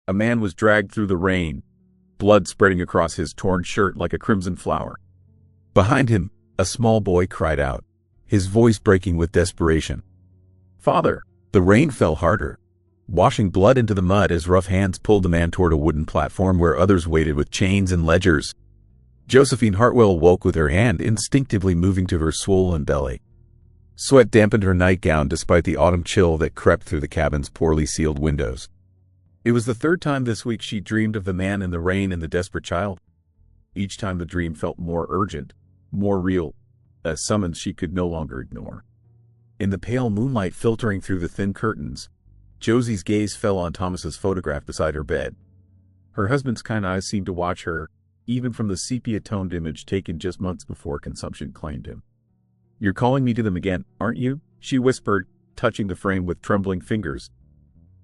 A man was dragged through the rain, blood spreading across his torn shirt like a crimson flower. Behind him, a small boy cried out, his voice breaking with desperation. "Father!" The rain fell harder, washing blood into the mud as rough hands pulled the man toward a wooden platform where others waited with chains and ledgers. Josephine Hartwell woke with her hand instinctively moving to her swollen belly. Sweat dampened her nightgown despite the autumn chill that crept through the cabin's poorly sealed windows. It was the third time this week she dreamed of the man in the rain and the desperate child. Each time the dream felt more urgent, more real, a summons she could no longer ignore. In the pale moonlight filtering through the thin curtains, Josie's gaze fell on Thomas's photograph beside her bed. Her husband's kind eyes seemed to watch her, even from the sepia-toned image taken just months before consumption claimed him. "You're calling me to them again, aren't you?" she whispered, touching the frame with trembling fingers.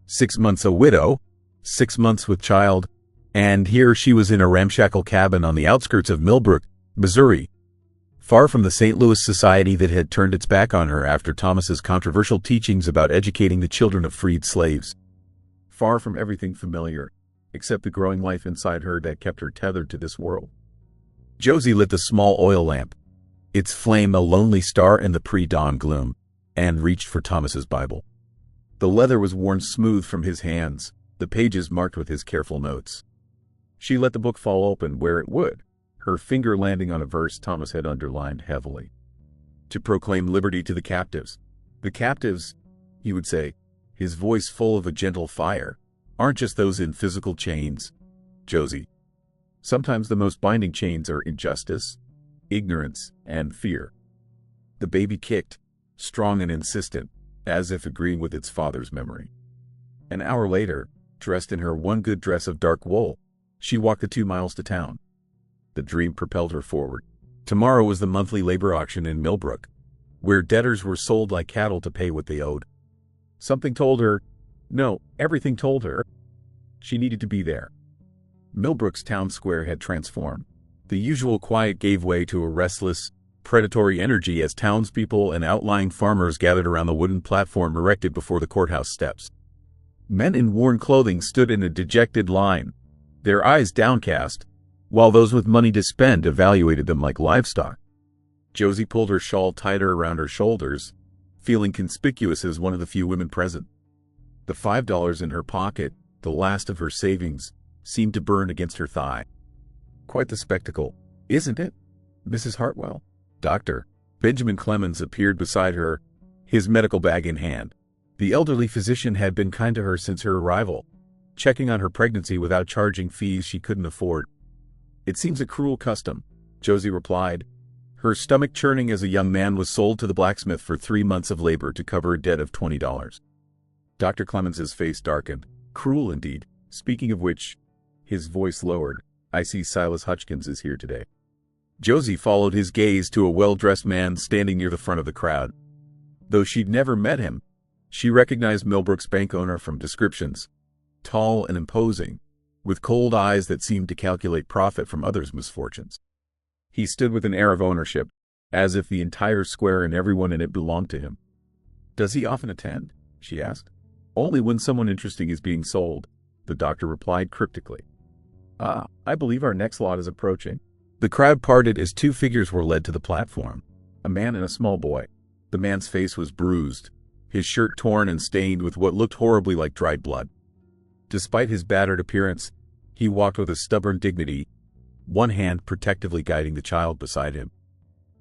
6 months a widow, 6 months with child, and here she was in a ramshackle cabin on the outskirts of Millbrook, Missouri, far from the St. Louis society that had turned its back on her after Thomas's controversial teachings about educating the children of freed slaves. Far from everything familiar, except the growing life inside her that kept her tethered to this world. Josie lit the small oil lamp, its flame a lonely star in the pre-dawn gloom, and reached for Thomas's Bible. The leather was worn smooth from his hands, the pages marked with his careful notes. She let the book fall open where it would, her finger landing on a verse Thomas had underlined heavily. "To proclaim liberty to the captives." "The captives," he would say, his voice full of a gentle fire, "aren't just those in physical chains, Josie. Sometimes the most binding chains are injustice, ignorance, and fear." The baby kicked, strong and insistent, as if agreeing with its father's memory. An hour later, dressed in her one good dress of dark wool, she walked the 2 miles to town. The dream propelled her forward. Tomorrow was the monthly labor auction in Millbrook, where debtors were sold like cattle to pay what they owed. Something told her, no, everything told her, she needed to be there. Millbrook's town square had transformed. The usual quiet gave way to a restless, predatory energy as townspeople and outlying farmers gathered around the wooden platform erected before the courthouse steps. Men in worn clothing stood in a dejected line, their eyes downcast, while those with money to spend evaluated them like livestock. Josie pulled her shawl tighter around her shoulders, feeling conspicuous as one of the few women present. The $5 in her pocket, the last of her savings, seemed to burn against her thigh. "Quite the spectacle, isn't it, Mrs. Hartwell?" Dr. Benjamin Clemens appeared beside her, his medical bag in hand. The elderly physician had been kind to her since her arrival, checking on her pregnancy without charging fees she couldn't afford. "It seems a cruel custom," Josie replied, her stomach churning as a young man was sold to the blacksmith for 3 months of labor to cover a debt of $20. Dr. Clemens's face darkened. "Cruel indeed. Speaking of which," his voice lowered, "I see Silas Hutchins is here today." Josie followed his gaze to a well-dressed man standing near the front of the crowd. Though she'd never met him, she recognized Millbrook's bank owner from descriptions. Tall and imposing, with cold eyes that seemed to calculate profit from others' misfortunes. He stood with an air of ownership, as if the entire square and everyone in it belonged to him. "Does he often attend?" she asked. "Only when someone interesting is being sold," the doctor replied cryptically. "Ah, I believe our next lot is approaching." The crowd parted as 2 figures were led to the platform, a man and a small boy. The man's face was bruised, his shirt torn and stained with what looked horribly like dried blood. Despite his battered appearance, he walked with a stubborn dignity, one hand protectively guiding the child beside him.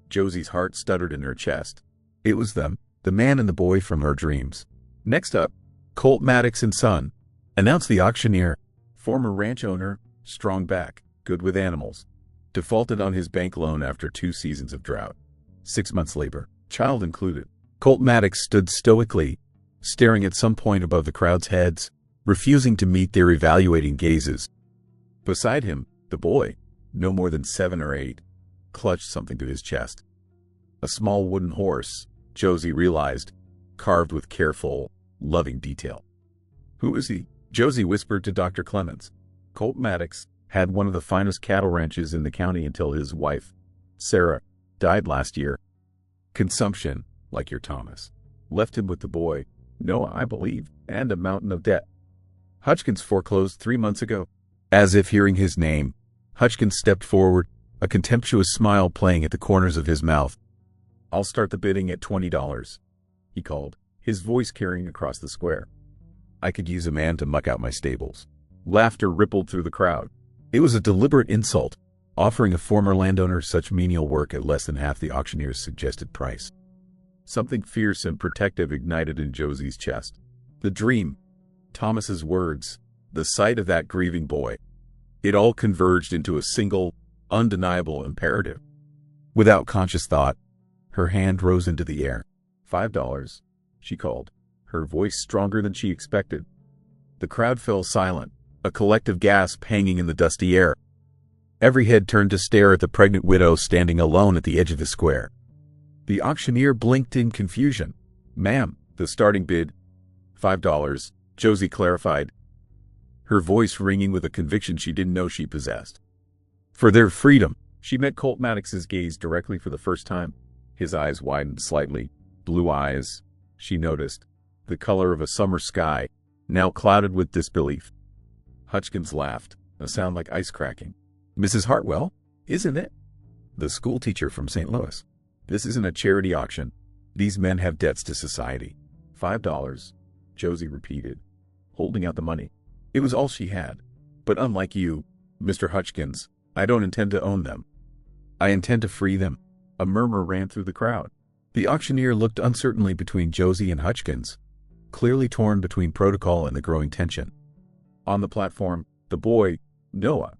Josie's heart stuttered in her chest. It was them, the man and the boy from her dreams. "Next up, Colt Maddox and Son," announced the auctioneer, former ranch owner, strong back, good with animals. Defaulted on his bank loan after 2 seasons of drought. 6 months labor, child included. Colt Maddox stood stoically, staring at some point above the crowd's heads, refusing to meet their evaluating gazes. Beside him, the boy, no more than 7 or 8, clutched something to his chest. A small wooden horse, Josie realized, carved with careful, loving detail. "Who is he?" Josie whispered to Dr. Clemens. Colt Maddox had one of the finest cattle ranches in the county until his wife, Sarah, died last year. Consumption, like your Thomas, left him with the boy, Noah, I believe, and a mountain of debt. Hutchins foreclosed 3 months ago. As if hearing his name, Hutchins stepped forward, a contemptuous smile playing at the corners of his mouth. I'll start the bidding at $20, he called, his voice carrying across the square. I could use a man to muck out my stables. Laughter rippled through the crowd. It was a deliberate insult, offering a former landowner such menial work at less than half the auctioneer's suggested price. Something fierce and protective ignited in Josie's chest. The dream, Thomas's words, the sight of that grieving boy. It all converged into a single, undeniable imperative. Without conscious thought, her hand rose into the air. $5, she called, her voice stronger than she expected. The crowd fell silent, a collective gasp hanging in the dusty air. Every head turned to stare at the pregnant widow standing alone at the edge of the square. The auctioneer blinked in confusion. Ma'am, the starting bid. $5, Josie clarified, her voice ringing with a conviction she didn't know she possessed. For their freedom. She met Colt Maddox's gaze directly for the first time. His eyes widened slightly. Blue eyes, she noticed, the color of a summer sky, now clouded with disbelief. Hutchins laughed, a sound like ice cracking. Mrs. Hartwell, isn't it? The schoolteacher from St. Louis. This isn't a charity auction. These men have debts to society. $5, Josie repeated, holding out the money. It was all she had. But unlike you, Mr. Hutchins, I don't intend to own them. I intend to free them. A murmur ran through the crowd. The auctioneer looked uncertainly between Josie and Hutchins, clearly torn between protocol and the growing tension. On the platform, the boy, Noah,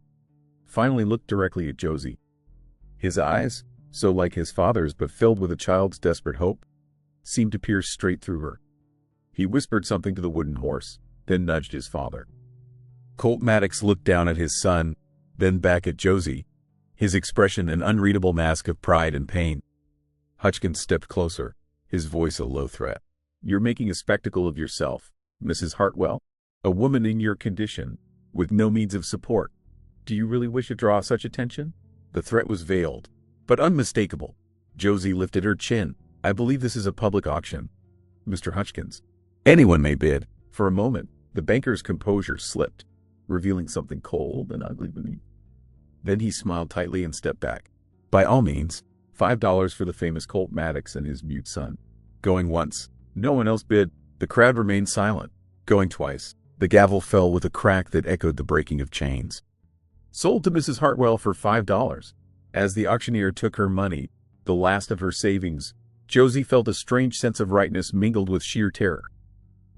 finally looked directly at Josie. His eyes, so like his father's but filled with a child's desperate hope, seemed to pierce straight through her. He whispered something to the wooden horse, then nudged his father. Colt Maddox looked down at his son, then back at Josie, his expression an unreadable mask of pride and pain. Hutchins stepped closer, his voice a low threat. You're making a spectacle of yourself, Mrs. Hartwell, a woman in your condition, with no means of support. Do you really wish to draw such attention? The threat was veiled, but unmistakable. Josie lifted her chin. I believe this is a public auction, Mr. Hutchins. Anyone may bid. For a moment, the banker's composure slipped, revealing something cold and ugly beneath. Then he smiled tightly and stepped back. By all means, $5 for the famous Colt Maddox and his mute son. Going once, no one else bid. The crowd remained silent. Going twice, the gavel fell with a crack that echoed the breaking of chains. Sold to Mrs. Hartwell for $5. As the auctioneer took her money, the last of her savings, Josie felt a strange sense of rightness mingled with sheer terror.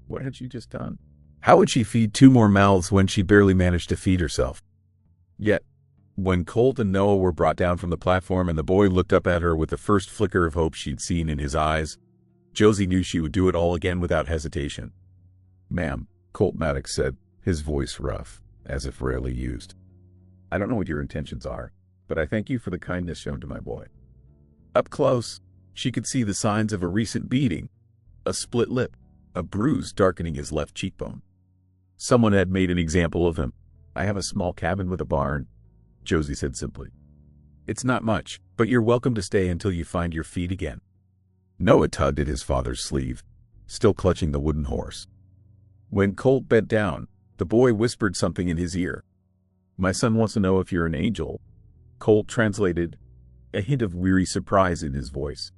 What had she just done? How would she feed 2 more mouths when she barely managed to feed herself? Yet, when Colt and Noah were brought down from the platform and the boy looked up at her with the first flicker of hope she'd seen in his eyes, Josie knew she would do it all again without hesitation. Ma'am, Colt Maddox said, his voice rough, as if rarely used. I don't know what your intentions are, but I thank you for the kindness shown to my boy. Up close, she could see the signs of a recent beating, a split lip, a bruise darkening his left cheekbone. Someone had made an example of him. I have a small cabin with a barn, Josie said simply. It's not much, but you're welcome to stay until you find your feet again. Noah tugged at his father's sleeve, still clutching the wooden horse. When Colt bent down, the boy whispered something in his ear. My son wants to know if you're an angel, Colt translated, a hint of weary surprise in his voice.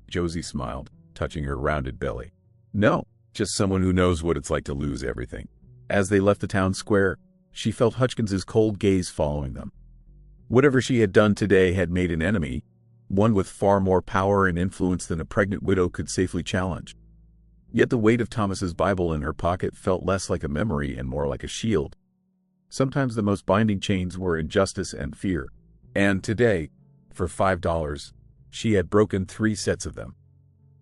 Josie smiled, touching her rounded belly. No, just someone who knows what it's like to lose everything. As they left the town square, she felt Hutchins's cold gaze following them. Whatever she had done today had made an enemy, one with far more power and influence than a pregnant widow could safely challenge. Yet the weight of Thomas's Bible in her pocket felt less like a memory and more like a shield. Sometimes the most binding chains were injustice and fear. And today, for $5, she had broken 3 sets of them.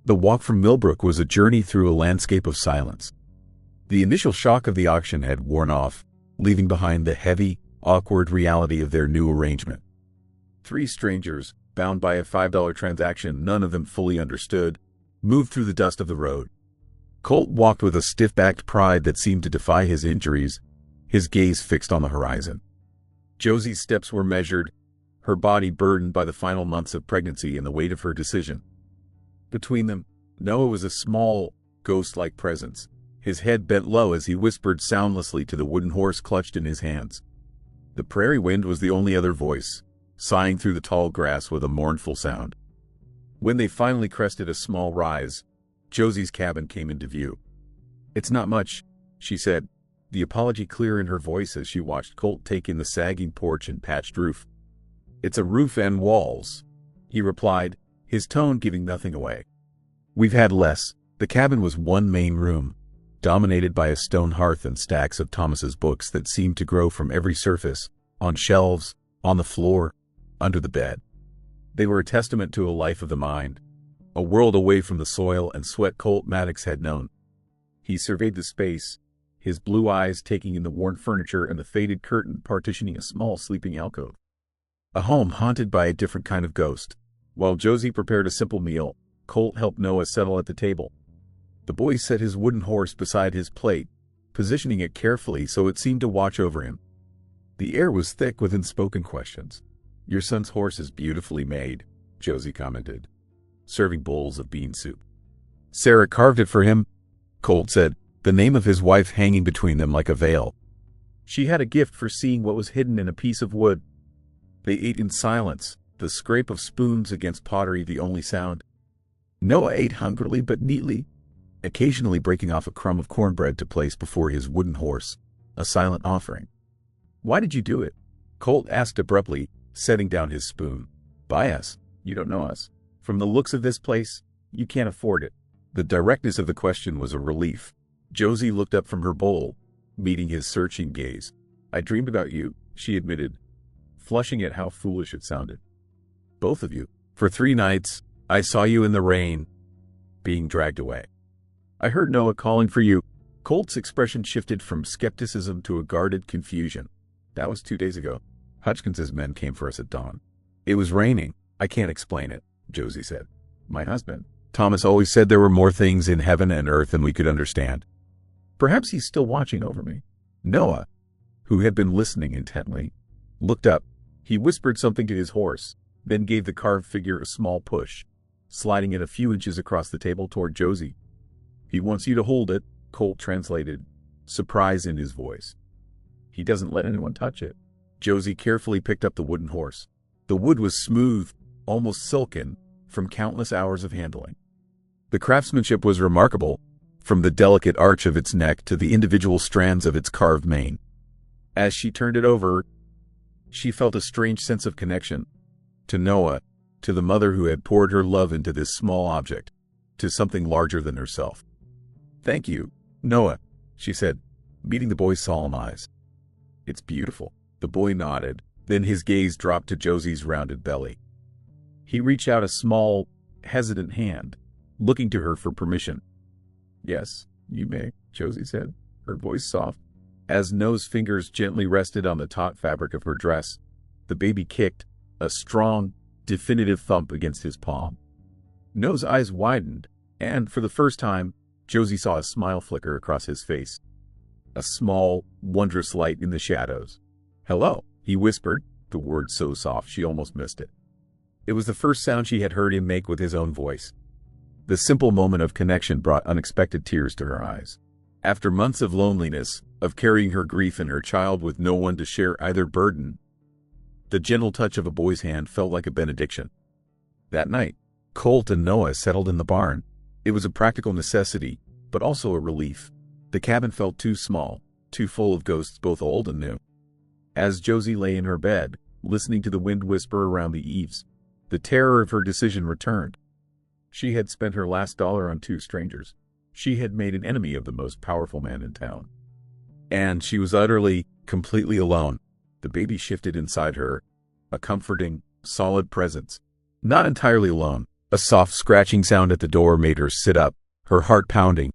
The walk from Millbrook was a journey through a landscape of silence. The initial shock of the auction had worn off, leaving behind the heavy, awkward reality of their new arrangement. 3 strangers, bound by a $5 transaction none of them fully understood, moved through the dust of the road. Colt walked with a stiff-backed pride that seemed to defy his injuries, his gaze fixed on the horizon. Josie's steps were measured, her body burdened by the final months of pregnancy and the weight of her decision. Between them, Noah was a small, ghost-like presence, his head bent low as he whispered soundlessly to the wooden horse clutched in his hands. The prairie wind was the only other voice, sighing through the tall grass with a mournful sound. When they finally crested a small rise, Josie's cabin came into view. "It's not much," she said, the apology clear in her voice as she watched Colt take in the sagging porch and patched roof. "It's a roof and walls," he replied, his tone giving nothing away. "We've had less." The cabin was one main room, dominated by a stone hearth and stacks of Thomas's books that seemed to grow from every surface, on shelves, on the floor, under the bed. They were a testament to a life of the mind, a world away from the soil and sweat Colt Maddox had known. He surveyed the space, his blue eyes taking in the worn furniture and the faded curtain partitioning a small sleeping alcove. A home haunted by a different kind of ghost. While Josie prepared a simple meal, Colt helped Noah settle at the table. The boy set his wooden horse beside his plate, positioning it carefully so it seemed to watch over him. The air was thick with unspoken questions. "Your son's horse is beautifully made," Josie commented, serving bowls of bean soup. "Sarah carved it for him," Colt said, the name of his wife hanging between them like a veil. "She had a gift for seeing what was hidden in a piece of wood." They ate in silence, the scrape of spoons against pottery the only sound. Noah ate hungrily but neatly, occasionally breaking off a crumb of cornbread to place before his wooden horse, a silent offering. "Why did you do it?" Colt asked abruptly, setting down his spoon. "Buy us. You don't know us. From the looks of this place, you can't afford it." The directness of the question was a relief. Josie looked up from her bowl, meeting his searching gaze. "I dreamed about you," she admitted, flushing at how foolish it sounded. "Both of you. For 3 nights, I saw you in the rain, being dragged away. I heard Noah calling for you." Colt's expression shifted from skepticism to a guarded confusion. "That was 2 days ago. Hutchinson's men came for us at dawn. It was raining. I can't explain it," Josie said. "My husband, Thomas, always said there were more things in heaven and earth than we could understand. Perhaps he's still watching over me." Noah, who had been listening intently, looked up. He whispered something to his horse, then gave the carved figure a small push, sliding it a few inches across the table toward Josie. "He wants you to hold it," Colt translated, surprise in his voice. "He doesn't let anyone touch it." Josie carefully picked up the wooden horse. The wood was smooth, almost silken, from countless hours of handling. The craftsmanship was remarkable, from the delicate arch of its neck to the individual strands of its carved mane. As she turned it over, she felt a strange sense of connection. To Noah, to the mother who had poured her love into this small object, to something larger than herself. "Thank you, Noah," she said, meeting the boy's solemn eyes. "It's beautiful." The boy nodded, then his gaze dropped to Josie's rounded belly. He reached out a small, hesitant hand, looking to her for permission. "Yes, you may," Josie said, her voice soft. As Noah's fingers gently rested on the taut fabric of her dress, the baby kicked, a strong, definitive thump against his palm. Noah's eyes widened, and, for the first time, Josie saw a smile flicker across his face. A small, wondrous light in the shadows. "Hello," he whispered, the word so soft she almost missed it. It was the first sound she had heard him make with his own voice. The simple moment of connection brought unexpected tears to her eyes. After months of loneliness, of carrying her grief and her child with no one to share either burden, the gentle touch of a boy's hand felt like a benediction. That night, Colt and Noah settled in the barn. It was a practical necessity, but also a relief. The cabin felt too small, too full of ghosts both old and new. As Josie lay in her bed, listening to the wind whisper around the eaves, the terror of her decision returned. She had spent her last dollar on 2 strangers. She had made an enemy of the most powerful man in town. And she was utterly, completely alone. The baby shifted inside her, a comforting, solid presence. Not entirely alone. A soft scratching sound at the door made her sit up, her heart pounding.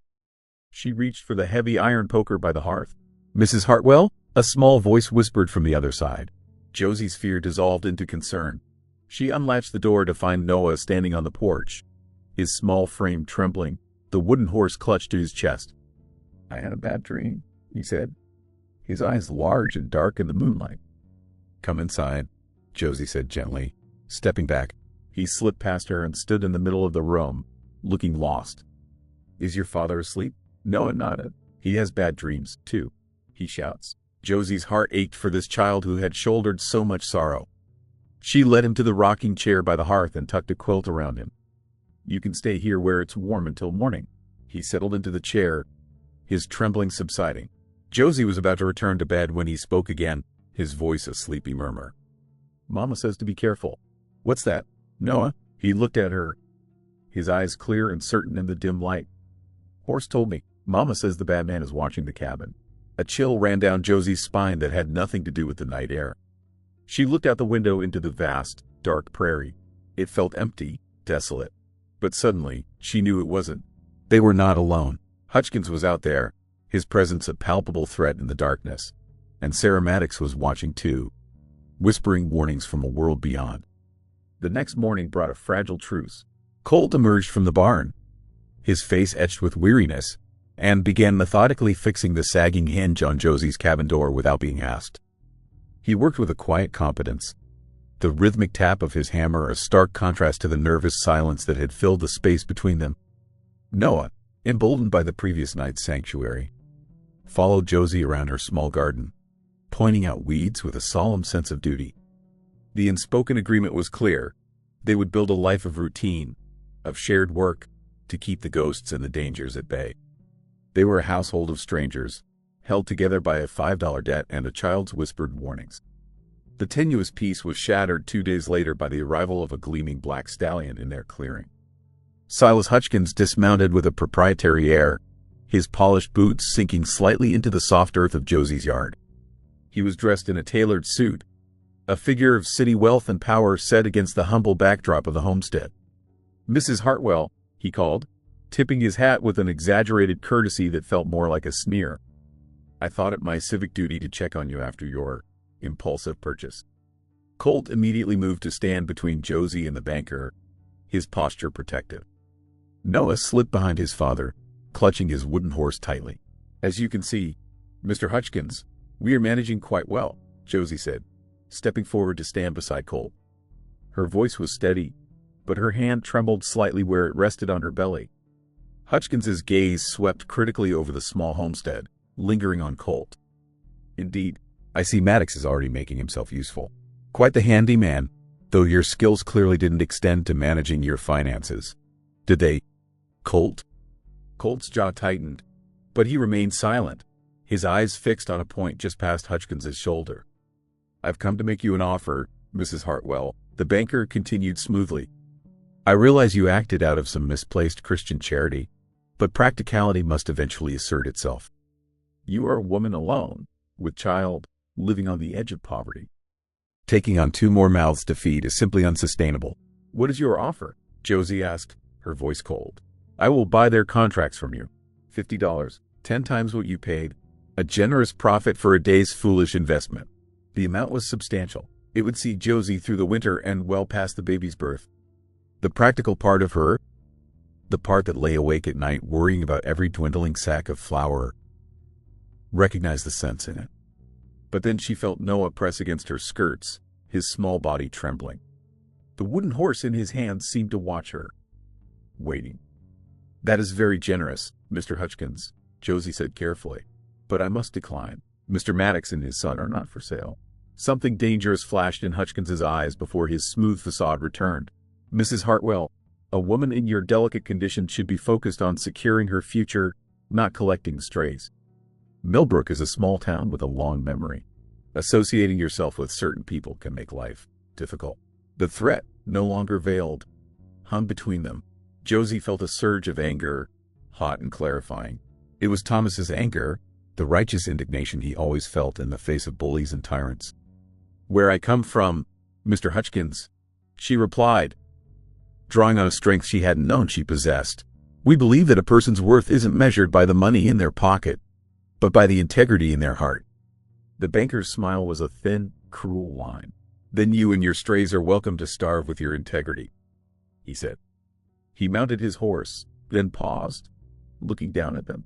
She reached for the heavy iron poker by the hearth. "Mrs. Hartwell?" a small voice whispered from the other side. Josie's fear dissolved into concern. She unlatched the door to find Noah standing on the porch, his small frame trembling, the wooden horse clutched to his chest. "I had a bad dream," he said, his eyes large and dark in the moonlight. "Come inside," Josie said gently, stepping back. He slipped past her and stood in the middle of the room, looking lost. "Is your father asleep?" Noah nodded. He has bad dreams, too, he shouts. Josie's heart ached for this child who had shouldered so much sorrow. She led him to the rocking chair by the hearth and tucked a quilt around him. You can stay here where it's warm until morning. He settled into the chair, his trembling subsiding. Josie was about to return to bed when he spoke again, his voice a sleepy murmur. Mama says to be careful. What's that, Noah? He looked at her, his eyes clear and certain in the dim light. Horse told me. Mama says the bad man is watching the cabin. A chill ran down Josie's spine that had nothing to do with the night air. She looked out the window into the vast, dark prairie. It felt empty, desolate. But suddenly, she knew it wasn't. They were not alone. Hutchins was out there, his presence a palpable threat in the darkness. And Sarah Maddox was watching too, whispering warnings from a world beyond. The next morning brought a fragile truce. Colt emerged from the barn, his face etched with weariness, and began methodically fixing the sagging hinge on Josie's cabin door without being asked. He worked with a quiet competence, the rhythmic tap of his hammer a stark contrast to the nervous silence that had filled the space between them. Noah, emboldened by the previous night's sanctuary, followed Josie around her small garden, pointing out weeds with a solemn sense of duty. The unspoken agreement was clear. They would build a life of routine, of shared work, to keep the ghosts and the dangers at bay. They were a household of strangers, held together by a $5 debt and a child's whispered warnings. The tenuous peace was shattered 2 days later by the arrival of a gleaming black stallion in their clearing. Silas Hutchins dismounted with a proprietary air, his polished boots sinking slightly into the soft earth of Josie's yard. He was dressed in a tailored suit, a figure of city wealth and power set against the humble backdrop of the homestead. Mrs. Hartwell, he called, tipping his hat with an exaggerated courtesy that felt more like a sneer. I thought it my civic duty to check on you after your impulsive purchase. Colt immediately moved to stand between Josie and the banker, his posture protective. Noah slipped behind his father, clutching his wooden horse tightly. As you can see, Mr. Hutchins, we are managing quite well, Josie said, stepping forward to stand beside Colt. Her voice was steady, but her hand trembled slightly where it rested on her belly. Hutchins's gaze swept critically over the small homestead, lingering on Colt. Indeed, I see Maddox is already making himself useful. Quite the handy man, though your skills clearly didn't extend to managing your finances. Did they, Colt? Colt's jaw tightened, but he remained silent, his eyes fixed on a point just past Hutchins's shoulder. I've come to make you an offer, Mrs. Hartwell, the banker continued smoothly. I realize you acted out of some misplaced Christian charity, but practicality must eventually assert itself. You are a woman alone, with child, living on the edge of poverty. Taking on 2 more mouths to feed is simply unsustainable. What is your offer? Josie asked, her voice cold. I will buy their contracts from you. $50, 10 times what you paid. A generous profit for a day's foolish investment. The amount was substantial. It would see Josie through the winter and well past the baby's birth. The practical part of her, the part that lay awake at night worrying about every dwindling sack of flour, recognized the sense in it. But then she felt Noah press against her skirts, his small body trembling. The wooden horse in his hands seemed to watch her, waiting. That is very generous, Mr. Hutchins, Josie said carefully. But I must decline. Mr. Maddox and his son are not for sale. Something dangerous flashed in Hutchins's eyes before his smooth facade returned. Mrs. Hartwell, a woman in your delicate condition should be focused on securing her future, not collecting strays. Millbrook is a small town with a long memory. Associating yourself with certain people can make life difficult. The threat, no longer veiled, hung between them. Josie felt a surge of anger, hot and clarifying. It was Thomas's anger, the righteous indignation he always felt in the face of bullies and tyrants. Where I come from, Mr. Hutchins, she replied, drawing on a strength she hadn't known she possessed. We believe that a person's worth isn't measured by the money in their pocket, but by the integrity in their heart. The banker's smile was a thin, cruel line. Then you and your strays are welcome to starve with your integrity, he said. He mounted his horse, then paused, looking down at them.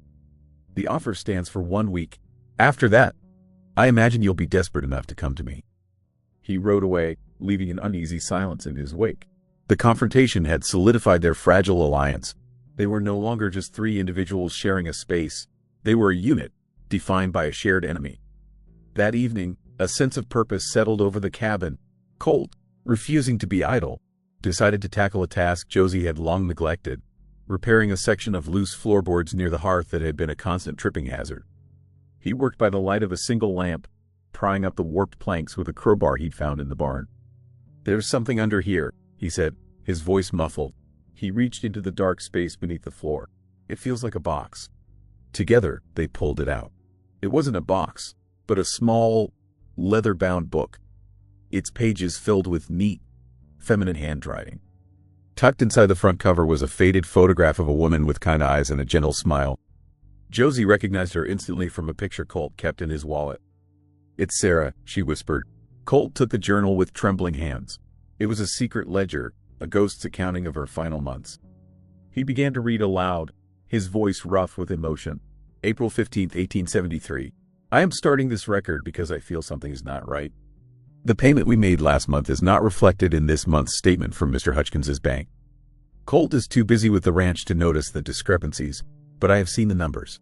The offer stands for 1 week. After that, I imagine you'll be desperate enough to come to me. He rode away, leaving an uneasy silence in his wake. The confrontation had solidified their fragile alliance, They were no longer just three individuals sharing a space. They were a unit, defined by a shared enemy. That evening, a sense of purpose settled over the cabin. Colt, refusing to be idle, decided to tackle a task Josie had long neglected, repairing a section of loose floorboards near the hearth that had been a constant tripping hazard. He worked by the light of a single lamp, prying up the warped planks with a crowbar he'd found in the barn. "There's something under here," he said, his voice muffled. He reached into the dark space beneath the floor. "It feels like a box." Together, they pulled it out. It wasn't a box, but a small, leather-bound book, its pages filled with neat, feminine handwriting. Tucked inside the front cover was a faded photograph of a woman with kind eyes and a gentle smile. Josie recognized her instantly from a picture Colt kept in his wallet. "It's Sarah," she whispered. Colt took the journal with trembling hands. It was a secret ledger, a ghost's accounting of her final months. He began to read aloud, his voice rough with emotion. April 15, 1873. "I am starting this record because I feel something is not right. The payment we made last month is not reflected in this month's statement from Mr. Hutchins's bank. Colt is too busy with the ranch to notice the discrepancies, but I have seen the numbers.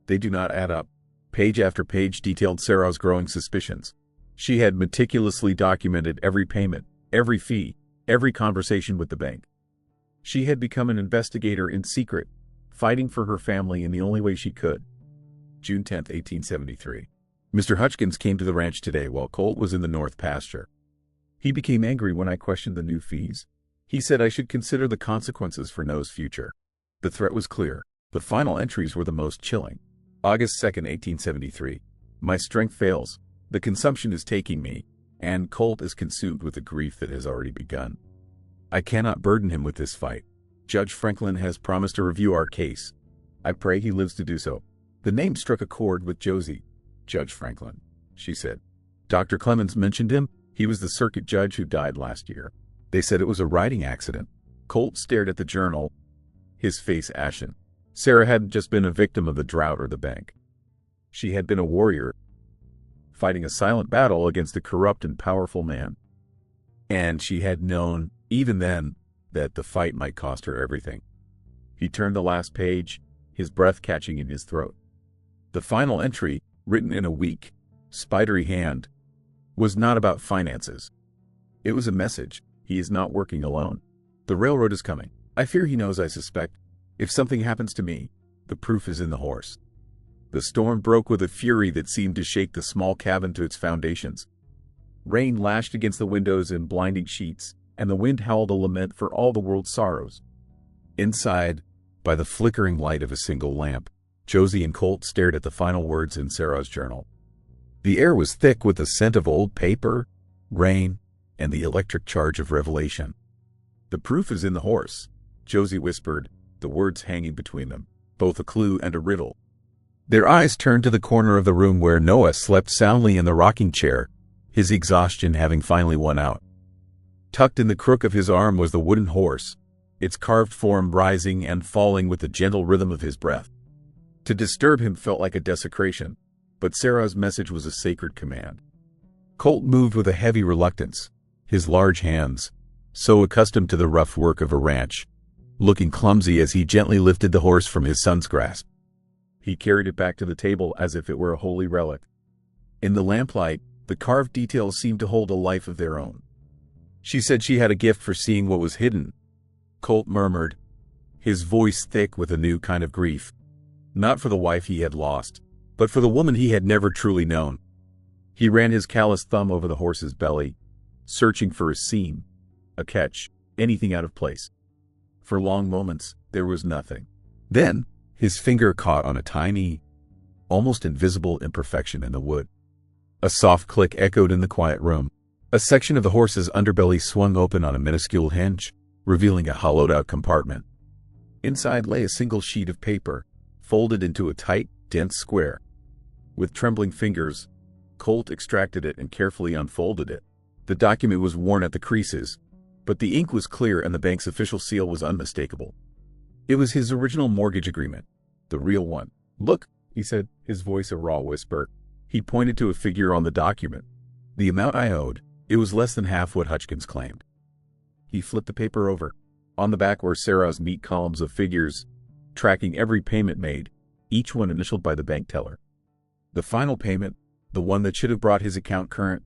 They do not add up." Page after page detailed Sarah's growing suspicions. She had meticulously documented every payment, every fee, every conversation with the bank. She had become an investigator in secret, fighting for her family in the only way she could. June 10, 1873. "Mr. Hutchins came to the ranch today while Colt was in the north pasture. He became angry when I questioned the new fees. He said I should consider the consequences for Noah's future. The threat was clear. The final entries were the most chilling. August 2, 1873. "My strength fails. The consumption is taking me, and Colt is consumed with the grief that has already begun. I cannot burden him with this fight. Judge Franklin has promised to review our case. I pray he lives to do so." The name struck a chord with Josie. "Judge Franklin," she said. "Dr. Clemens mentioned him. He was the circuit judge who died last year. They said it was a riding accident." Colt stared at the journal, his face ashen. Sarah hadn't just been a victim of the drought or the bank. She had been a warrior, fighting a silent battle against a corrupt and powerful man. And she had known, even then, that the fight might cost her everything. He turned the last page, his breath catching in his throat. The final entry, written in a weak, spidery hand, was not about finances. It was a message. He is not working alone. The railroad is coming. I fear he knows I suspect. If something happens to me, the proof is in the horse. The storm broke with a fury that seemed to shake the small cabin to its foundations. Rain lashed against the windows in blinding sheets, and the wind howled a lament for all the world's sorrows. Inside, by the flickering light of a single lamp, Josie and Colt stared at the final words in Sarah's journal. The air was thick with the scent of old paper, rain, and the electric charge of revelation. "The proof is in the horse," Josie whispered, the words hanging between them, both a clue and a riddle. Their eyes turned to the corner of the room where Noah slept soundly in the rocking chair, his exhaustion having finally won out. Tucked in the crook of his arm was the wooden horse, its carved form rising and falling with the gentle rhythm of his breath. To disturb him felt like a desecration, but Sarah's message was a sacred command. Colt moved with a heavy reluctance, his large hands, so accustomed to the rough work of a ranch, looking clumsy as he gently lifted the horse from his son's grasp. He carried it back to the table as if it were a holy relic. In the lamplight, the carved details seemed to hold a life of their own. "She said she had a gift for seeing what was hidden," Colt murmured, his voice thick with a new kind of grief. Not for the wife he had lost, but for the woman he had never truly known. He ran his calloused thumb over the horse's belly, searching for a seam, a catch, anything out of place. For long moments, there was nothing. Then, his finger caught on a tiny, almost invisible imperfection in the wood. A soft click echoed in the quiet room. A section of the horse's underbelly swung open on a minuscule hinge, revealing a hollowed-out compartment. Inside lay a single sheet of paper, folded into a tight, dense square. With trembling fingers, Colt extracted it and carefully unfolded it. The document was worn at the creases, but the ink was clear and the bank's official seal was unmistakable. It was his original mortgage agreement, the real one. "Look," he said, his voice a raw whisper. He pointed to a figure on the document. "The amount I owed, it was less than half what Hutchins claimed." He flipped the paper over. On the back were Sarah's neat columns of figures, tracking every payment made, each one initialed by the bank teller. The final payment, the one that should have brought his account current,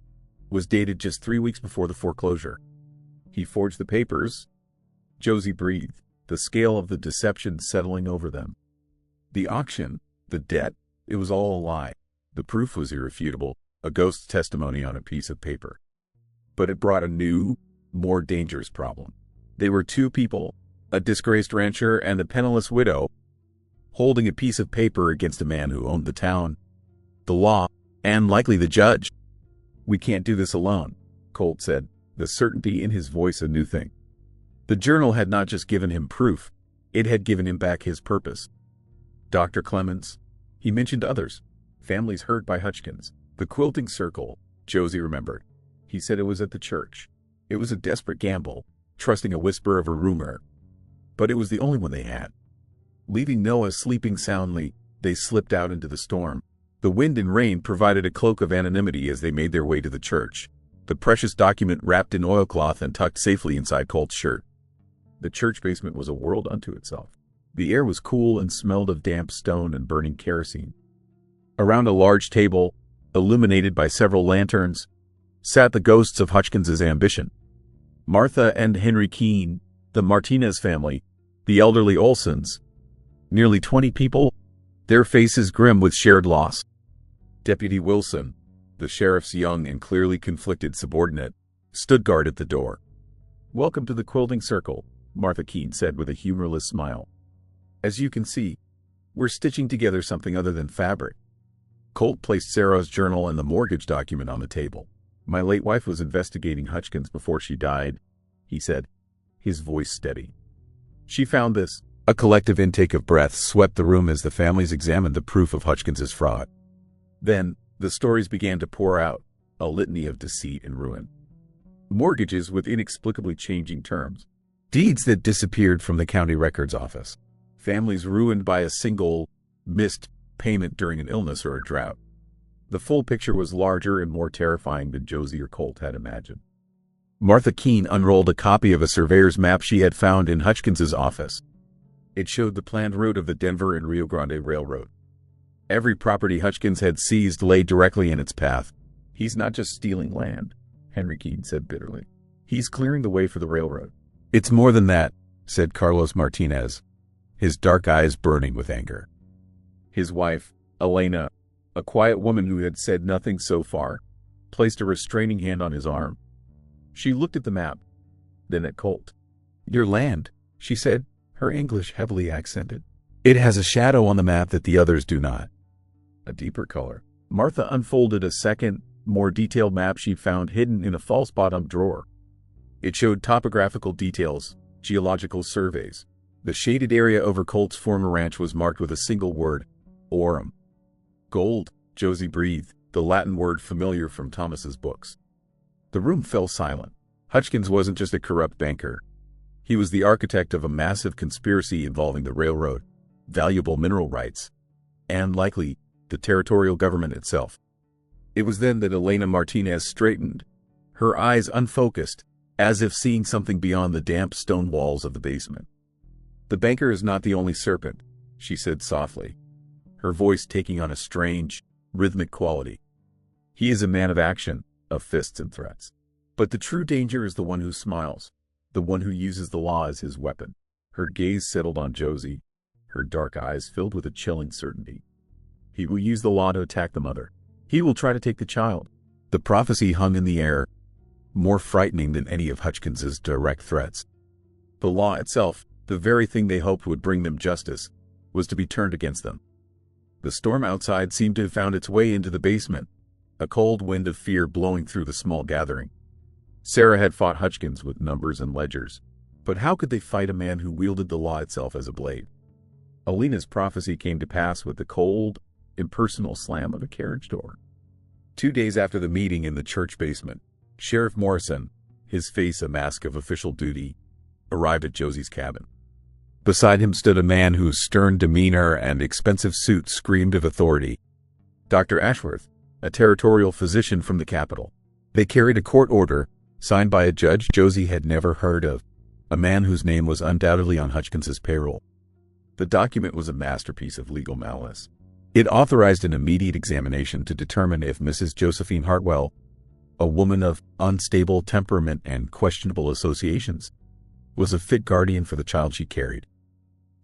was dated just 3 weeks before the foreclosure. He forged the papers. Josie breathed, the scale of the deception settling over them. The auction, the debt, it was all a lie. The proof was irrefutable, a ghost's testimony on a piece of paper. But it brought a new, more dangerous problem. They were two people, a disgraced rancher and a penniless widow, holding a piece of paper against a man who owned the town, the law, and likely the judge. "We can't do this alone," Colt said, the certainty in his voice a new thing. The journal had not just given him proof, it had given him back his purpose. Dr. Clemens. He mentioned others. Families hurt by Hutchins. The quilting circle, Josie remembered. He said it was at the church. It was a desperate gamble, trusting a whisper of a rumor. But it was the only one they had. Leaving Noah sleeping soundly, they slipped out into the storm. The wind and rain provided a cloak of anonymity as they made their way to the church, the precious document wrapped in oilcloth and tucked safely inside Colt's shirt. The church basement was a world unto itself. The air was cool and smelled of damp stone and burning kerosene. Around a large table, illuminated by several lanterns, sat the ghosts of Hutchins's ambition. Martha and Henry Keene, the Martinez family, the elderly Olsons. Nearly 20 people, their faces grim with shared loss. Deputy Wilson, the sheriff's young and clearly conflicted subordinate, stood guard at the door. "Welcome to the quilting circle," Martha Keene said with a humorless smile. "As you can see, we're stitching together something other than fabric." Colt placed Sarah's journal and the mortgage document on the table. "My late wife was investigating Hutchins before she died," he said, his voice steady. "She found this." A collective intake of breath swept the room as the families examined the proof of Hutchins's fraud. Then, the stories began to pour out, a litany of deceit and ruin. Mortgages with inexplicably changing terms. Deeds that disappeared from the county records office. Families ruined by a single, missed payment during an illness or a drought. The full picture was larger and more terrifying than Josie or Colt had imagined. Martha Keene unrolled a copy of a surveyor's map she had found in Hutchins's office. It showed the planned route of the Denver and Rio Grande Railroad. Every property Hutchins had seized lay directly in its path. "He's not just stealing land," Henry Keene said bitterly. "He's clearing the way for the railroad." "It's more than that," said Carlos Martinez, his dark eyes burning with anger. His wife, Elena, a quiet woman who had said nothing so far, placed a restraining hand on his arm. She looked at the map, then at Colt. "Your land," she said, her English heavily accented. "It has a shadow on the map that the others do not." A deeper color. Martha unfolded a second, more detailed map she found hidden in a false bottom drawer. It showed topographical details, geological surveys. The shaded area over Colt's former ranch was marked with a single word, Aurum. "Gold," Josie breathed, the Latin word familiar from Thomas's books. The room fell silent. Hutchins wasn't just a corrupt banker. He was the architect of a massive conspiracy involving the railroad, valuable mineral rights, and, likely, the territorial government itself. It was then that Elena Martinez straightened, her eyes unfocused, as if seeing something beyond the damp stone walls of the basement. "The banker is not the only serpent," she said softly, her voice taking on a strange, rhythmic quality. "He is a man of action, of fists and threats. But the true danger is the one who smiles, the one who uses the law as his weapon." Her gaze settled on Josie, her dark eyes filled with a chilling certainty. "He will use the law to attack the mother. He will try to take the child." The prophecy hung in the air, more frightening than any of Hutchins's direct threats. The law itself, the very thing they hoped would bring them justice, was to be turned against them. The storm outside seemed to have found its way into the basement, a cold wind of fear blowing through the small gathering. Sarah had fought Hutchins with numbers and ledgers, but how could they fight a man who wielded the law itself as a blade? Elena's prophecy came to pass with the cold, impersonal slam of a carriage door. 2 days after the meeting in the church basement, Sheriff Morrison, his face a mask of official duty, arrived at Josie's cabin. Beside him stood a man whose stern demeanor and expensive suit screamed of authority. Dr. Ashworth, a territorial physician from the capital. They carried a court order, signed by a judge Josie had never heard of. a man whose name was undoubtedly on Hutchins's payroll. The document was a masterpiece of legal malice. It authorized an immediate examination to determine if Mrs. Josephine Hartwell, a woman of unstable temperament and questionable associations, was a fit guardian for the child she carried.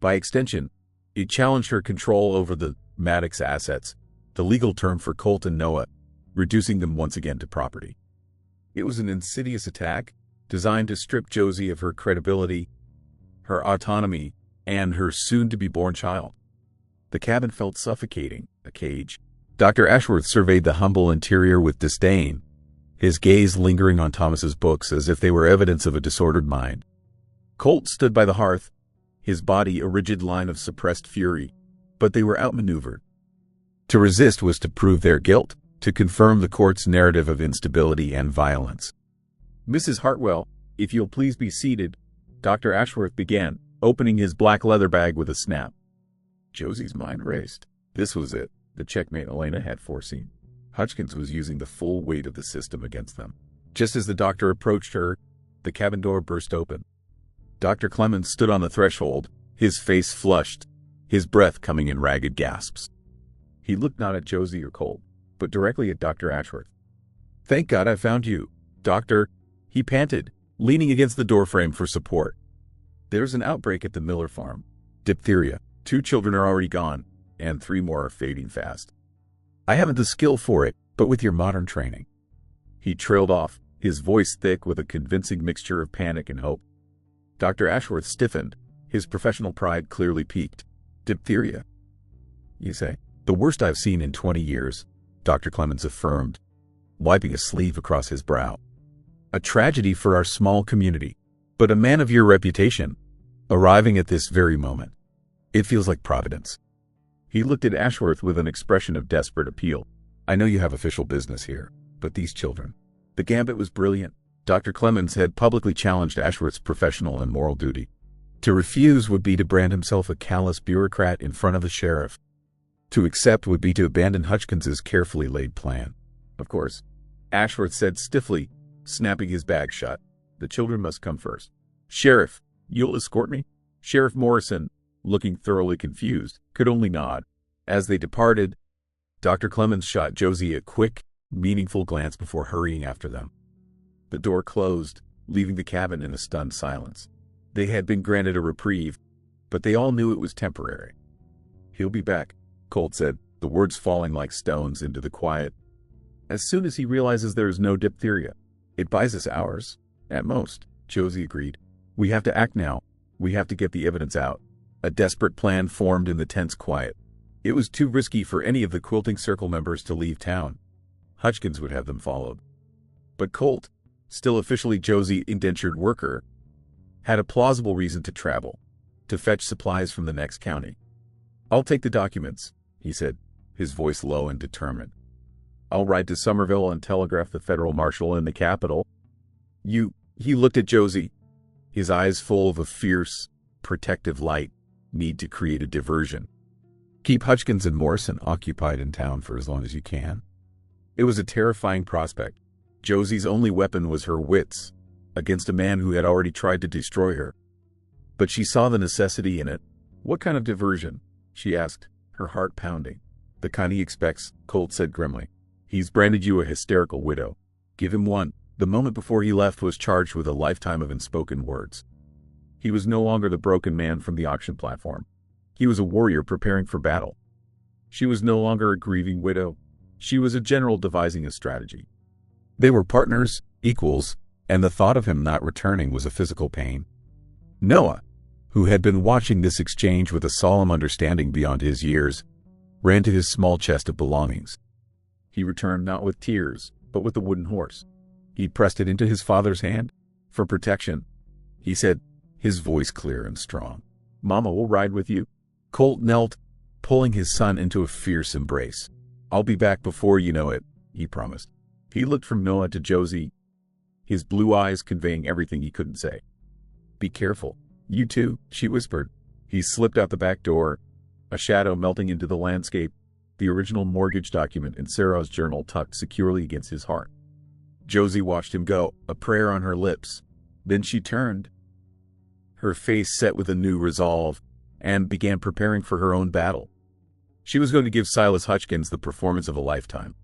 By extension, it challenged her control over the Maddox assets, the legal term for Colt and Noah, reducing them once again to property. It was an insidious attack designed to strip Josie of her credibility, her autonomy, and her soon-to-be-born child. The cabin felt suffocating, a cage. Dr. Ashworth surveyed the humble interior with disdain, his gaze lingering on Thomas's books as if they were evidence of a disordered mind. Colt stood by the hearth, his body a rigid line of suppressed fury, but they were outmaneuvered. To resist was to prove their guilt, to confirm the court's narrative of instability and violence. "Mrs. Hartwell, if you'll please be seated," Dr. Ashworth began, opening his black leather bag with a snap. Josie's mind raced. This was it, the checkmate Elena had foreseen. Hutchins was using the full weight of the system against them. Just as the doctor approached her, the cabin door burst open. Dr. Clemens stood on the threshold, his face flushed, his breath coming in ragged gasps. He looked not at Josie or Colt, but directly at Dr. Ashworth. "Thank God I found you, Doctor," he panted, leaning against the doorframe for support. "There's an outbreak at the Miller farm. Diphtheria. 2 children are already gone, and 3 more are fading fast. I haven't the skill for it, but with your modern training." He trailed off, his voice thick with a convincing mixture of panic and hope. Dr. Ashworth stiffened, his professional pride clearly piqued. "Diphtheria, you say?" "The worst I've seen in 20 years, Dr. Clemens affirmed, wiping a sleeve across his brow. "A tragedy for our small community, but a man of your reputation, arriving at this very moment. It feels like Providence." He looked at Ashworth with an expression of desperate appeal. "I know you have official business here, but these children..." The gambit was brilliant. Dr. Clemens had publicly challenged Ashworth's professional and moral duty. To refuse would be to brand himself a callous bureaucrat in front of the sheriff. To accept would be to abandon Hutchins's carefully laid plan. "Of course," Ashworth said stiffly, snapping his bag shut. "The children must come first. Sheriff, you'll escort me?" Sheriff Morrison, looking thoroughly confused, could only nod. As they departed, Dr. Clemens shot Josie a quick, meaningful glance before hurrying after them. The door closed, leaving the cabin in a stunned silence. They had been granted a reprieve, but they all knew it was temporary. "He'll be back," Colt said, the words falling like stones into the quiet. "As soon as he realizes there is no diphtheria. It buys us hours, at most," Josie agreed. "We have to act now. We have to get the evidence out." A desperate plan formed in the tense quiet. It was too risky for any of the Quilting Circle members to leave town. Hutchins would have them followed. But Colt, still officially Josie's indentured worker, had a plausible reason to travel, to fetch supplies from the next county. "I'll take the documents," he said, his voice low and determined. "I'll ride to Somerville and telegraph the federal marshal in the capital." He looked at Josie, his eyes full of a fierce, protective light. "Need to create a diversion. Keep Hutchins and Morrison occupied in town for as long as you can." It was a terrifying prospect. Josie's only weapon was her wits, against a man who had already tried to destroy her. But she saw the necessity in it. "What kind of diversion?" she asked, her heart pounding. "The kind he expects," Colt said grimly. "He's branded you a hysterical widow. Give him one." The moment before he left was charged with a lifetime of unspoken words. He was no longer the broken man from the auction platform. He was a warrior preparing for battle. She was no longer a grieving widow. She was a general devising a strategy. They were partners, equals, and the thought of him not returning was a physical pain. Noah, who had been watching this exchange with a solemn understanding beyond his years, ran to his small chest of belongings. He returned not with tears, but with the wooden horse. He pressed it into his father's hand. "For protection," he said, his voice clear and strong. "Mama will ride with you." Colt knelt, pulling his son into a fierce embrace. "I'll be back before you know it," he promised. He looked from Noah to Josie, his blue eyes conveying everything he couldn't say. "Be careful. You too," she whispered. He slipped out the back door, a shadow melting into the landscape, the original mortgage document in Sarah's journal tucked securely against his heart. Josie watched him go, a prayer on her lips. Then she turned, her face set with a new resolve, and began preparing for her own battle. She was going to give Silas Hutchins the performance of a lifetime.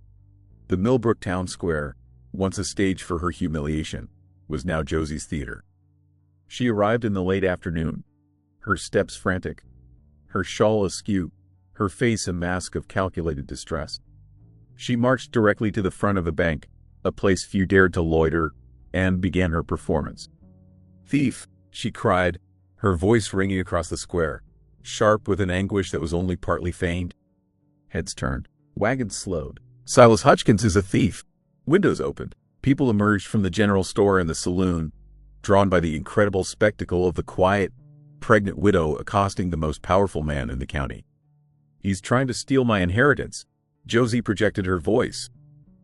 The Millbrook Town Square, once a stage for her humiliation, was now Josie's theater. She arrived in the late afternoon, her steps frantic, her shawl askew, her face a mask of calculated distress. She marched directly to the front of the bank, a place few dared to loiter, and began her performance. "Thief!" she cried, her voice ringing across the square, sharp with an anguish that was only partly feigned. Heads turned, wagons slowed. "Silas Hutchins is a thief!" Windows opened. People emerged from the general store and the saloon, drawn by the incredible spectacle of the quiet, pregnant widow accosting the most powerful man in the county. "He's trying to steal my inheritance." Josie projected her voice,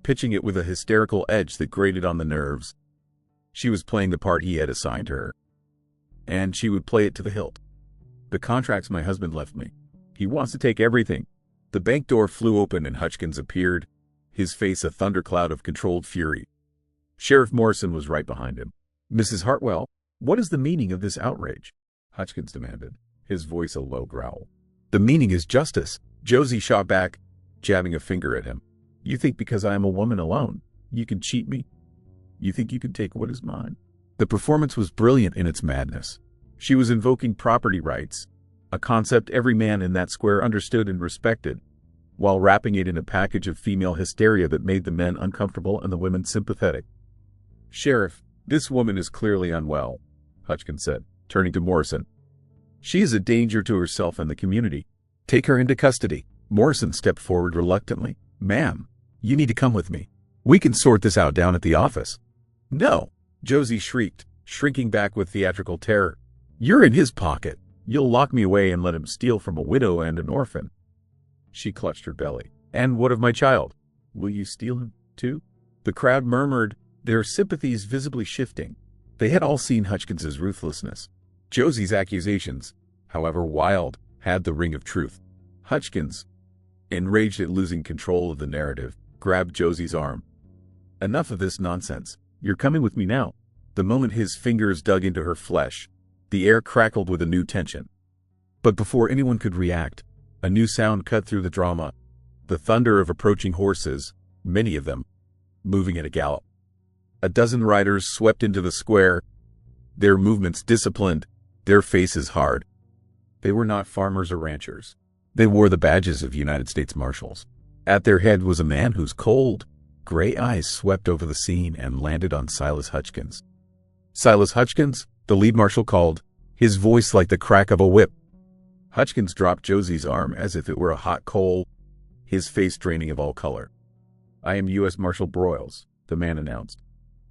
pitching it with a hysterical edge that grated on the nerves. She was playing the part he had assigned her, and she would play it to the hilt. "The contracts my husband left me. He wants to take everything." The bank door flew open and Hutchins appeared, his face a thundercloud of controlled fury. Sheriff Morrison was right behind him. "Mrs. Hartwell, what is the meaning of this outrage?" Hutchins demanded, his voice a low growl. "The meaning is justice," Josie shot back, jabbing a finger at him. "You think because I am a woman alone, you can cheat me? You think you can take what is mine?" The performance was brilliant in its madness. She was invoking property rights, a concept every man in that square understood and respected, while wrapping it in a package of female hysteria that made the men uncomfortable and the women sympathetic. "Sheriff, this woman is clearly unwell," Hutchins said, turning to Morrison. "She is a danger to herself and the community. Take her into custody." Morrison stepped forward reluctantly. "Ma'am, you need to come with me. We can sort this out down at the office." "No!" Josie shrieked, shrinking back with theatrical terror. "You're in his pocket. You'll lock me away and let him steal from a widow and an orphan." She clutched her belly. "And what of my child? Will you steal him, too?" The crowd murmured, their sympathies visibly shifting. They had all seen Hutchins's ruthlessness. Josie's accusations, however wild, had the ring of truth. Hutchins, enraged at losing control of the narrative, grabbed Josie's arm. "Enough of this nonsense. You're coming with me now." The moment his fingers dug into her flesh, the air crackled with a new tension. But before anyone could react, a new sound cut through the drama, the thunder of approaching horses, many of them, moving at a gallop. A dozen riders swept into the square, their movements disciplined, their faces hard. They were not farmers or ranchers. They wore the badges of United States Marshals. At their head was a man whose cold, gray eyes swept over the scene and landed on Silas Hutchins. "Silas Hutchins," the lead marshal called, his voice like the crack of a whip. Hutchins dropped Josie's arm as if it were a hot coal, his face draining of all color. "I am U.S. Marshal Broyles," the man announced,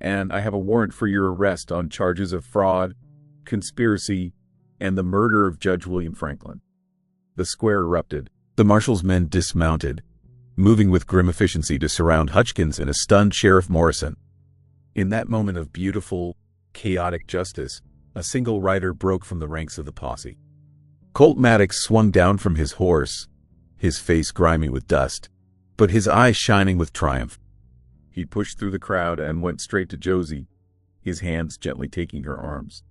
"and I have a warrant for your arrest on charges of fraud, conspiracy, and the murder of Judge William Franklin." The square erupted. The marshal's men dismounted, moving with grim efficiency to surround Hutchins and a stunned Sheriff Morrison. In that moment of beautiful, chaotic justice, a single rider broke from the ranks of the posse. Colt Maddox swung down from his horse, his face grimy with dust, but his eyes shining with triumph. He pushed through the crowd and went straight to Josie, his hands gently taking her arms.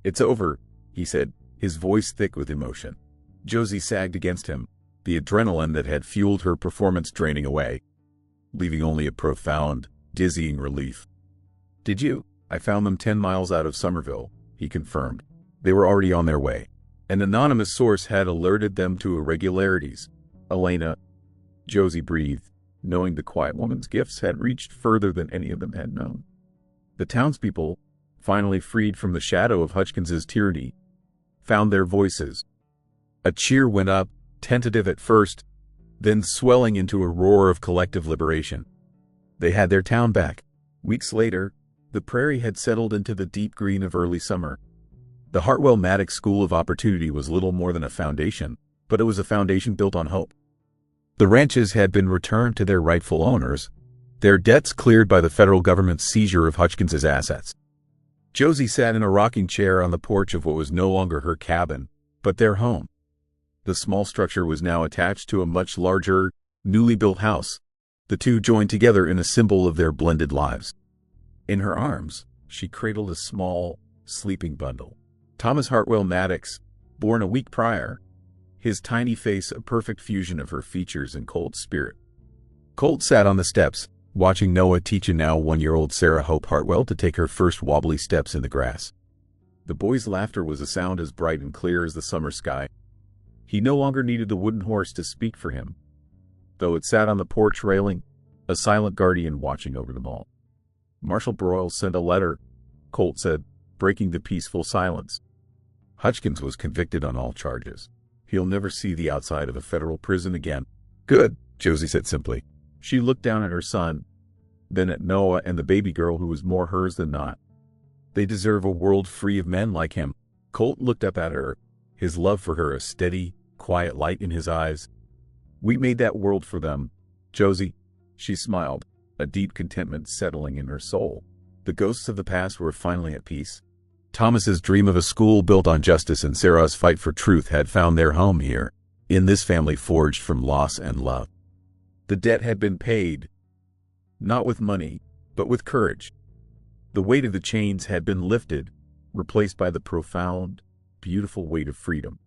"It's over," he said, his voice thick with emotion. Josie sagged against him, the adrenaline that had fueled her performance draining away, leaving only a profound, dizzying relief. "Did you?" "I found them 10 miles out of Somerville," he confirmed. "They were already on their way. An anonymous source had alerted them to irregularities." "Elena," Josie breathed, knowing the quiet woman's gifts had reached further than any of them had known. The townspeople, finally freed from the shadow of Hutchins's tyranny, found their voices. A cheer went up, tentative at first, then swelling into a roar of collective liberation. They had their town back. Weeks later, the prairie had settled into the deep green of early summer. The Hartwell Maddox School of Opportunity was little more than a foundation, but it was a foundation built on hope. The ranches had been returned to their rightful owners, their debts cleared by the federal government's seizure of Hutchins's assets. Josie sat in a rocking chair on the porch of what was no longer her cabin, but their home. The small structure was now attached to a much larger, newly built house, the two joined together in a symbol of their blended lives. In her arms, she cradled a small, sleeping bundle. Thomas Hartwell Maddox, born a week prior, his tiny face a perfect fusion of her features and Colt's spirit. Colt sat on the steps, watching Noah teach a now 1-year-old Sarah Hope Hartwell to take her first wobbly steps in the grass. The boy's laughter was a sound as bright and clear as the summer sky. He no longer needed the wooden horse to speak for him, though it sat on the porch railing, a silent guardian watching over them all. Marshal Broyle sent a letter, Colt said, breaking the peaceful silence. Hutchins was convicted on all charges. He'll never see the outside of a federal prison again. Good, Josie said simply. She looked down at her son, then at Noah and the baby girl who was more hers than not. They deserve a world free of men like him. Colt looked up at her, his love for her a steady, quiet light in his eyes. We made that world for them, Josie. She smiled, a deep contentment settling in her soul. The ghosts of the past were finally at peace. Thomas's dream of a school built on justice and Sarah's fight for truth had found their home here, in this family forged from loss and love. The debt had been paid, not with money, but with courage. The weight of the chains had been lifted, replaced by the profound, beautiful weight of freedom.